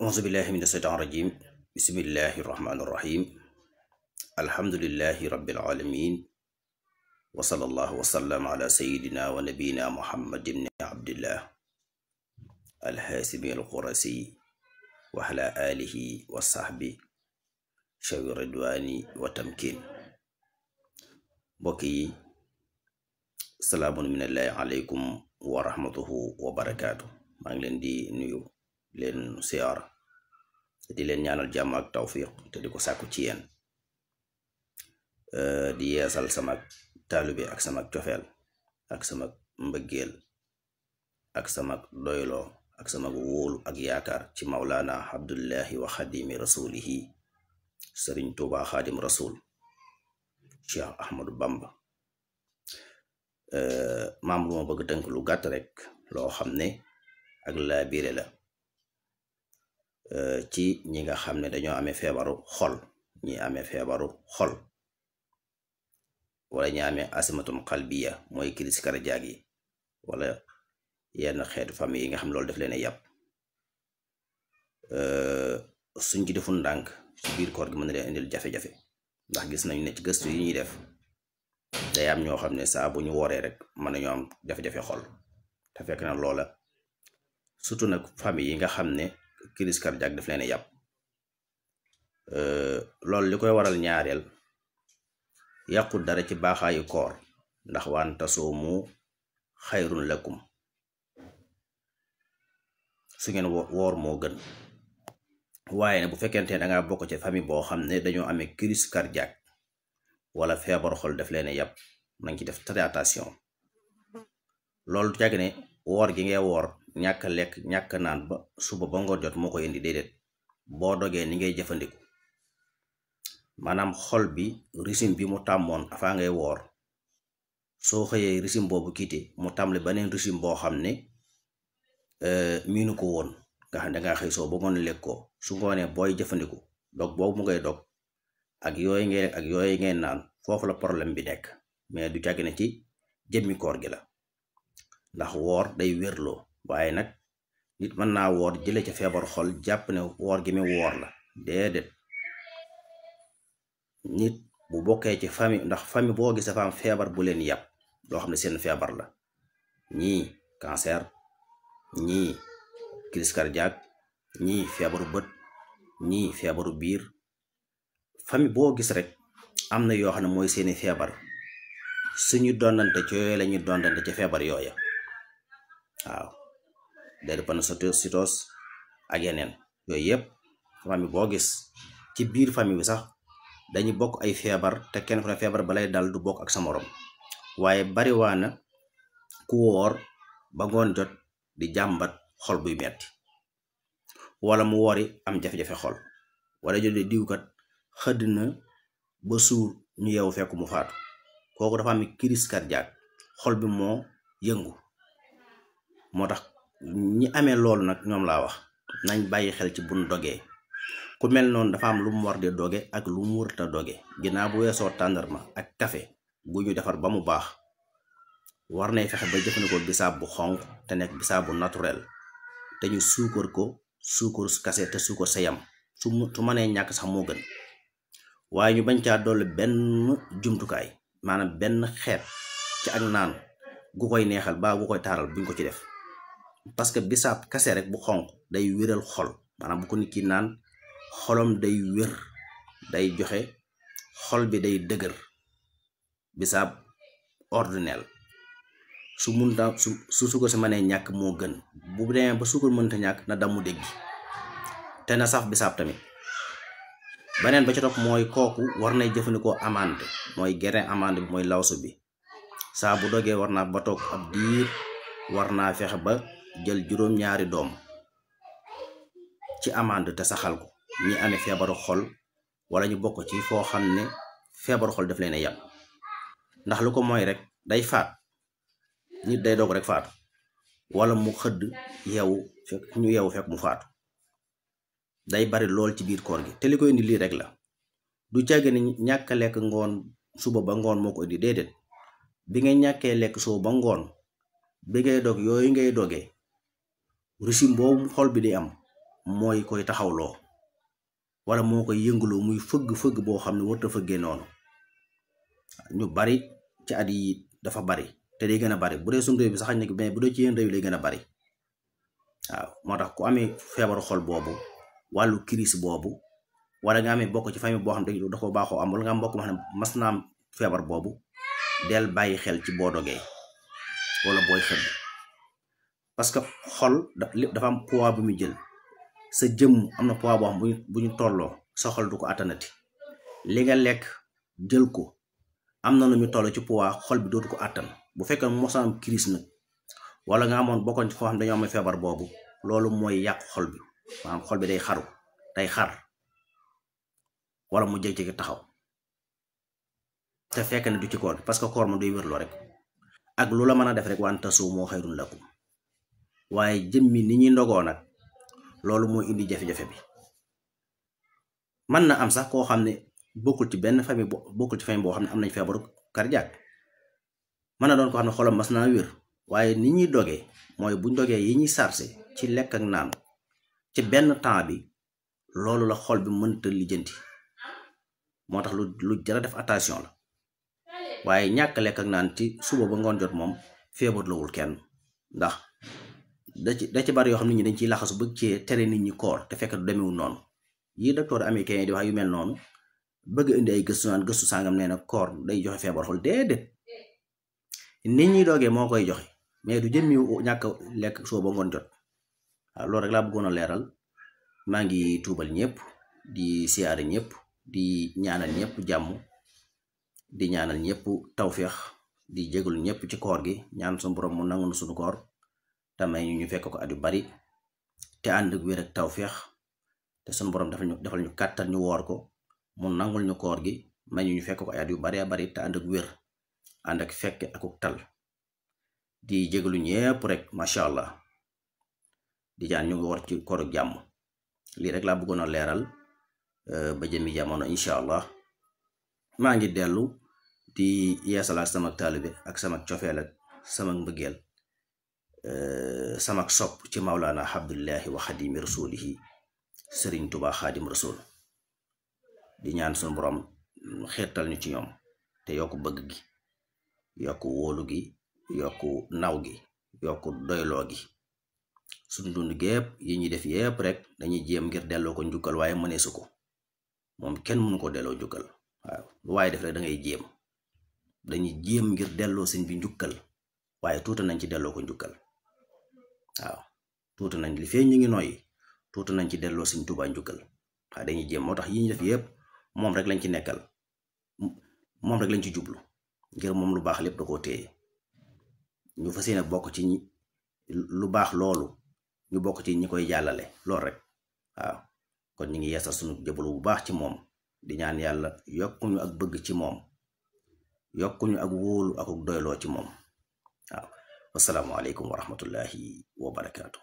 auzu billahi min asheytaan rajim bismillahi rahmaani rahim alhamdulillahi rabbil alamin wa sallallahu wa sallam ala sayidina wa nabiyina muhammad ibn abdillah alhaasimi alqurasi wa ala alihi wa sahbi shawi ridwani wa tamkin. mbokk yi, salaamun minallahi aleykum wa rahmatuhu wa barakaatu. maa ngi leen di nuyu, leen siyaar, di leen ñaanal jàmm ak tawfiq te di ko sàkku ci yéen, di yeesal sama taalube ak sama cofeel ak sama mbëggeel ak sama doyloo ak sama wóolu ak yaakaar ci Mawlana Abdullahi wa xadimi rasulihi Sëriñ Tuuba xaadim rasul Cheikh Ahmadou Bamba. maam lu ma bëgg tënk lu gàtt rek loo xam ne ak laa biire la ci ñi nga xam ne dañoo amee feebaru xol, ñi amee feebaru xol wala ñi amee asimatum qalbiya mooy crise cardiaque yi wala yenn xeetu famille yi nga xam loolu def leen a yàpp. suñ ci deful ndànk ci biir koor gi mën na leen indil jafe-jafe, ndax gis nañu ne ci gëstu yi ñuy def day am ñoo xam ne saa bu ñu wooree rek mën nañoo am jafe-jafe xol, te fekk na loola surtout nag famille yi nga xam ne crise cardiaque daf leen a yàpp. loolu li koy waral ñaareel yàqul dara ci baaxaayu koor, ndax waan tasoomu xayrun lakum, su ngeen woor moo gën. waaye ne bu fekkente ne danga bokk ci famille boo xam ne dañoo amee crise cardiaque wala feebar xol daf leen a yàpp, nañ ci def très attention. loolu jàgg ne woor gi ngay woor ñàkk lekk ñàkk naan ba suba ba ngoon jot moo koy indi, déedéet. boo dogee ni ngay jëfandiku, maanaam xol bi régime bi mu tàmmoon avant ngay woor, soo xëyee régime boobu kiite mu tàmbali beneen régime boo xam ne miinu ko woon, nga xam ne dangaa xëy soo ba ngoon lekkoo, su ngoonee booy jëfandiku dog boobu mu ngay dog ak yooyu ngay naan, foofu la problème bi nekk, mais du jàgg ne ci jëmmi koor gi la. ndax woor day wérloo, waaye nag nit mën naa woor jële ca feebar xol jàpp ne woor gi mi woor la, déedéet. nit bu bokkee ci famille, ndax famille boo gis dafa am feebar bu leen yàpp, loo xam ne seen feebar la, ñii cancer, ñii crise cardiaque, ñii feebaru bët, ñii feebaru biir. famille boo gis rek am na yoo xam ne mooy seeni feebar, suñu dondante ci yooyu la ñuy dondante ci feebar yooya. waaw, drépanocytose ak yeneen yooyu yëpp famille boo gis ci biir famille bi sax dañu bokk ay feebar, te kenn ku ne feebar balay dal du bokk ak sa morom. waaye bariwaana ku woor ba ngoon jot di jàmbat xol buy metti, wala mu wori am jafe-jafe xol, wala jode diwkat xëdd na ba suur ñu yeewu fekk mu faatu. kooku dafa am crise cardiaque, xol bi moo yëngu. moo tax ñi amee loolu nag ñoom laa wax nañ bàyyi xel ci buñ dogee. ku mel noonu dafa am lu mu war di doge ak lu mu warta doge. ginnaaw bu weesoo tàndarma ak café gu ñu defar ba mu baax, war nay fexe ba jëfandikoo bisaab bu xonq te nekk bisaab bu naturel, te ñu suukar ko suukar kase te suukar sa yam, su mënee ñàkk sax moo gën. waaye ñu bañ caa dolli benn jumtukaay, maanaam benn xeet ci ak naan gu koy neexal ba gu koy taaral buñ ko ci def. parce que bisaab kase rek bu xonq day wéral xol, maanaam bu ko nit ki naan xolom day wér, day joxe, xol bi day dëgër. bisaab ordinaire su munta su suukar si mënee ñàkk moo gën. bu demee ba suukar mënta ñàkk na damu dégg te na saf bisaab tamit. beneen ba ci topp mooy kooku war nay jëfandikoo amande, mooy grain amande bi mooy lawsu bi. saa bu dogee war naa ba toog ab diir, war naa fexe ba jël juróom-ñaari doom ci amande te saxal ko. ñi amee feebaru xol wala ñu bokk ci foo xam ne feebaru xol daf leen a yàpp, ndax lu ko mooy rek day faat nit, day doog rek faatu, wala mu xëdd yeewu fekk mu faatu. day bari lool ci biir koor gi, te li koy indi lii rek la. du jàgg ne ñàkk lekk ngoon suba ba ngoon moo ko indi, déedéet. bi ngay ñàkkee lekk suba ba ngoon, bi ngay dog yooyu ngay dogee régime boobu xol bi di am mooy koy taxawloo wala moo koy yëngaloo muy fëgg boo xam ne warta fëggee noonu. ñu bari ci at yi dafa bari te day gën a bari bu dee suñu réew bi sax xañ na mais bu dee ci yenn réew yi lay gën a bari. waaw moo tax ku amee feebaru xol boobu wàllu crise boobu wala nga amee bokk ci famille boo xam ne da ko baaxoo am wala nga am mbokk ma xam ne mas naa am feebar boobu del bàyyi xel ci boo dogee wala booy xëdd, parce que xol dafa am poids bu muy jël. sa jëmm am na poids boo xam bu ñu tolloo sa xol du ko attanati. li nga lekk jël ko am na lu ñu toll ci poids xol bi dootu ko attan. bu fekkee mosoo am crise nag wala nga amoon bokkoon ci foo xam dañoo am feebar boobu loolu mooy yàq xol bi, maanaam xol bi day xar wala mu jékki-jékki taxaw te fekk ne du ci koor parce que koor moom day wérloo rek ak lu la mën a def rek wa an tasuumu xayrun lakum. waaye jëmmi ni ñuy ndogoo nag loolu moo indi jafe-jafe bi. mën na am sax koo xam ne bokkul ci famille boo xam ne am nañ feebaru cardiaque, mën na doon koo xam ne xolam mas naa wér, waaye ni ñuy dogee mooy buñ dogee yi ñuy sarse ci lekk ak naan ci benn temps bi loolu la xol bi mënta lijjanti. moo tax lu jara def attention la. waaye ñàkk lekk ak naan ci suba ba ngoon jot moom feebar lawul kenn, ndax da ci bari yoo xam nit ñi dañ ciy laxasu bëgg cee tere nit ñi koor te fekk du demewul noonu. yi docteur américain yi di wax yu mel noonu bëgg indi ay gëstu naan gëstu sàngam nee na koor day joxe feebar xol, déedéet. nit ñi doogee moo koy joxe mais du jëmmi ñàkk lekk suba ba ngoon jot. waaw loolu rek laa bëggoon a leeral. maa ngi tuubal ñëpp di siyaare ñëpp di ñaanal ñëpp jàmm di ñaanal ñëpp tawféex di jégalu ñëpp ci koor gi, ñaan suñu borom mu nangu suñu koor te may ñu fekk ko at yu bari te ànd ak wér ak tawféex te suñu borom defal ñu kàttan ñu woor ko mu nangul ñu koor gi may ñu fekk ko at yu bari bari te ànd ak wér ànd ak fekk ak tal. di jégalu ñëpp rek macha allah di jaan ñu ngi war ci koor ak jàmm. lii rek laa bëggoon a leeral ba jëmi jamono incha allah. maa ngi dellu di yeesalaat sama taalibe ak sama cofeel ak sama mbëggeel sama sopp ci Mawlana Abdullahi wa Xadimi Rasulihi Sëriñ Tuubaa Xaadim Rasul. di ñaan suñu borom xeetal ñu ci ñoom te yokk bëgg gi, yokk wóolu gi, yokk naw gi, yokk doyloo gi. suñu dund gépp yi ñuy def yépp rek dañuy jéem ngir delloo ko njukkal, waaye mëneesu ko moom kenn mënu ko delloo njukkal. waaw lu waaye def rek da ngay jéem, dañuy jéem ngir delloo sëñ bi njukkal, waaye tuuti nañ ci delloo ko njukkal. waaw tuuti nañ li fee ñu ngi noyyi tuuti nañ ci delloo sëñ Tuubaa njukkal. waaw dañuy jéem, moo tax yi ñu def yépp moom rek lañ ci nekkal, moom rek lañ ci jublu, ngir moom lu baax lépp da koo téye. ñu fas yéene bokk ci lu baax loolu, ñu bokk ci ñi koy jàllale loolu rek. waaw kon ñu ngi yeesal sunu jëbalu bu baax ci moom, di ñaan yàlla yokkuñu ak bëgg ci moom, yokkuñu ak wóolu ak doyloo ci moom. waaw wassalaamu aleykum wa rahmatullahi wa barakaatu.